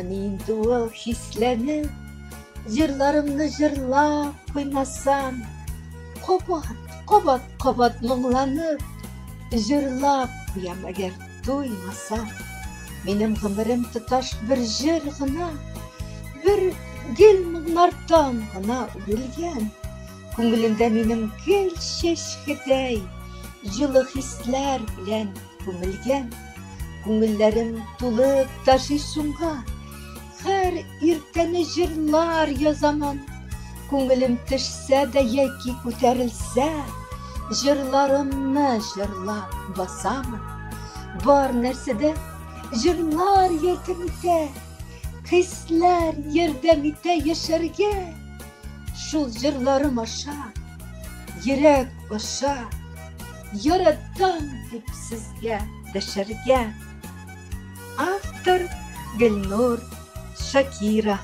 Мен инде ул хисләнеп, җырларымны җырлап куймасам, кабат моңланып, җырлап куям әгәр туймасам. Минем гомерем тоташ бер җыр гына, бер гел моңнардан гына үрелгән. Күңелемдә минем гел чәчкедәй, җылы хисләр белән күмелгән. Күңелләрем тулып ташый шуңа, һәр иртәне җырлар язамын. Күңелем төшсә дә яки күтәрелсә, җырларымны җырлап басамын. Бар нәрсәдә җырлар ярдәм итә, хисләр ярдәм итә яшәргә. Шул җырларым аша, йөрәк аша, яратам дип сезгә дәшәргә. Автор Гөлнур Шакира.